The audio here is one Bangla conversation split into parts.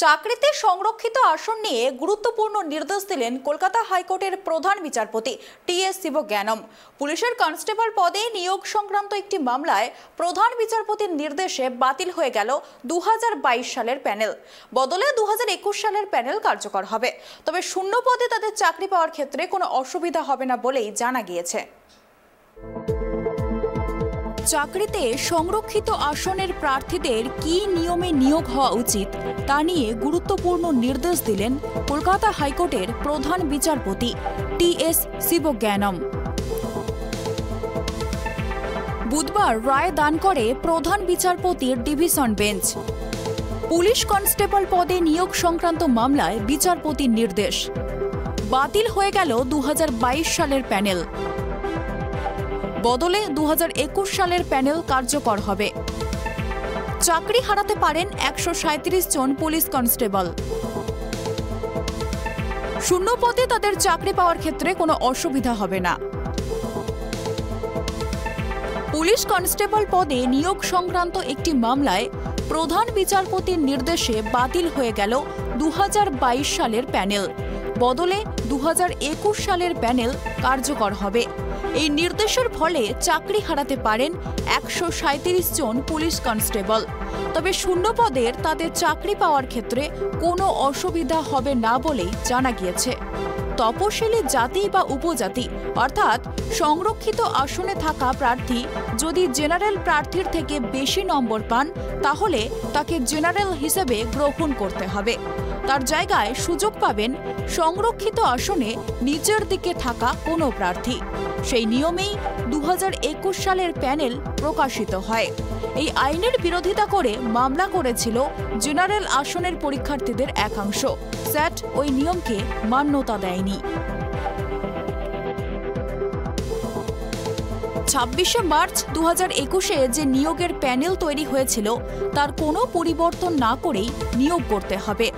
চাকরিতে সংরক্ষিত আসন নিয়ে গুরুত্বপূর্ণ নির্দেশ দিলেন কলকাতা হাইকোর্টের প্রধান বিচারপতি টি.এস. শিবজ্ঞানম। পুলিশের কনস্টেবল পদে নিয়োগ সংক্রান্ত একটি মামলায় প্রধান বিচারপতির নির্দেশে বাতিল হয়ে গেল 2022 সালের প্যানেল। বদলে 2021 সালের প্যানেল কার্যকর হবে। তবে শূন্য পদে তাদের চাকরি পাওয়ার ক্ষেত্রে কোনো অসুবিধা হবে না বলেই জানা গিয়েছে। চাকরিতে সংরক্ষিত আসনের প্রার্থীদের কি নিয়মে নিয়োগ হওয়া উচিত তা নিয়ে গুরুত্বপূর্ণ নির্দেশ দিলেন কলকাতা হাইকোর্টের প্রধান বিচারপতি টি.এস. শিবজ্ঞানম। বুধবার রায় দান করে প্রধান বিচারপতির ডিভিশন বেঞ্চ। পুলিশ কনস্টেবল পদে নিয়োগ সংক্রান্ত মামলায় বিচারপতির নির্দেশ। বাতিল হয়ে গেল 2022 সালের প্যানেল। বদলে 2021 সালের প্যানেল কার্যকর হবে। চাকরি হারাতে পারেন 137 জন পুলিশ কনস্টেবল। শূন্য পদে তাদের চাকরি পাওয়ার ক্ষেত্রে কোনো অসুবিধা হবে না। পুলিশ কনস্টেবল পদে নিয়োগ সংক্রান্ত একটি মামলায় প্রধান বিচারপতির নির্দেশে বাতিল হয়ে গেল 2022 সালের প্যানেল। বদলে 2021 সালের প্যানেল কার্যকর হবে। এই নির্দেশের ফলে চাকরি হারাতে পারেন 137 জন পুলিশ কনস্টেবল। তবে শূন্য পদের তাদের চাকরি পাওয়ার ক্ষেত্রে কোনো অসুবিধা হবে না বলেই জানা গিয়েছে। তপশিলি জাতি বা উপজাতি অর্থাৎ সংরক্ষিত আসনে থাকা প্রার্থী যদি জেনারেল প্রার্থীর থেকে বেশি নম্বর পান তাহলে তাকে জেনারেল হিসেবে গ্রহণ করতে হবে। তার জায়গায় সুযোগ পাবেন সংরক্ষিত আসনে নিচের দিকে থাকা কোনো প্রার্থী। সেই নিয়মেই 2021 সালের প্যানেল প্রকাশিত হয়। এই আইনের বিরোধিতা করে মামলা করেছিল জেনারেল আসনের পরীক্ষার্থীদের একাংশ। স্যাট ওই নিয়মকে মান্যতা দেয়নি। 26শে মার্চ 2021-এ যে নিয়োগের প্যানেল তৈরি হয়েছিল তার কোনো পরিবর্তন না করেই নিয়োগ করতে হবে।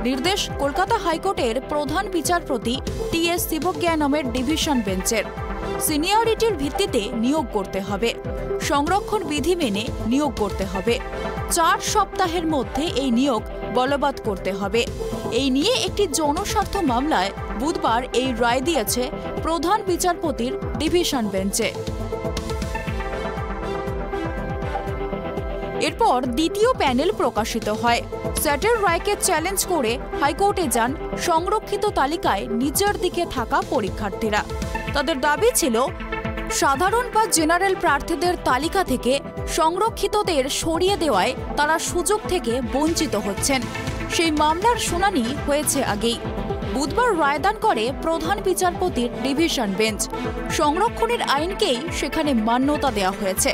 নির্দেশ কলকাতা হাইকোর্টের প্রধান বিচারপতি টি.এস. শিবজ্ঞানমের ডিভিশন বেঞ্চের। সিনিয়রিটির ভিত্তিতে নিয়োগ করতে হবে। সংরক্ষণ বিধি মেনে নিয়োগ করতে হবে। 4 সপ্তাহের মধ্যে এই নিয়োগ বলবৎ করতে হবে। এই নিয়ে একটি জনস্বার্থ মামলায় বুধবার এই রায় দিয়েছে প্রধান বিচারপতির ডিভিশন বেঞ্চে। এরপর দ্বিতীয় প্যানেল প্রকাশিত হয়। স্যাটের রায়কে চ্যালেঞ্জ করে হাইকোর্টে যান সংরক্ষিত তালিকায় নিচের দিকে থাকা পরীক্ষার্থীরা। তাদের দাবি ছিল সাধারণ বা জেনারেল প্রার্থীদের তালিকা থেকে সংরক্ষিতদের সরিয়ে দেওয়ায় তারা সুযোগ থেকে বঞ্চিত হচ্ছেন। সেই মামলার শুনানি হয়েছে আগেই। বুধবার রায়দান করে প্রধান বিচারপতির ডিভিশন বেঞ্চ। সংরক্ষণের আইনকেই সেখানে মান্যতা দেওয়া হয়েছে।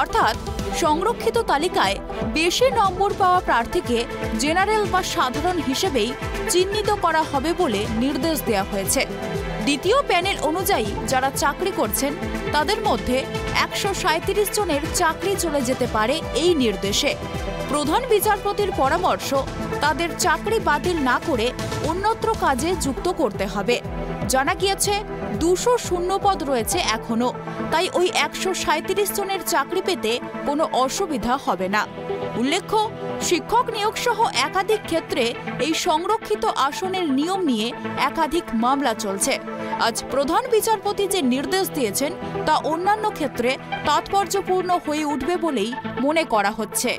অর্থাৎ সংরক্ষিত তালিকায় বেশি নম্বর পাওয়া প্রার্থীকে জেনারেল বা সাধারণ হিসেবেই চিহ্নিত করা হবে বলে নির্দেশ দেওয়া হয়েছে। দ্বিতীয় প্যানেল অনুযায়ী যারা চাকরি করছেন তাদের মধ্যে 137 জনের চাকরি চলে যেতে পারে এই নির্দেশে। প্রধান বিচারপতির পরামর্শ তাদের চাকরি বাতিল না করে অন্যত্র কাজে যুক্ত করতে হবে। জানা গিয়েছে 200 শূন্যপদ রয়েছে এখনো, তাই ওই 137 জনের চাকরি পেতে কোনো অসুবিধা হবে না। উল্লেখ্য, শিক্ষক নিয়োগ সহ একাধিক ক্ষেত্রে এই সংরক্ষিত আসনের নিয়ম নিয়ে একাধিক মামলা চলছে। আজ প্রধান বিচারপতি যে নির্দেশ দিয়েছেন তা অন্যান্য ক্ষেত্রে তাৎপর্যপূর্ণ হয়ে উঠবে বলেই মনে করা হচ্ছে।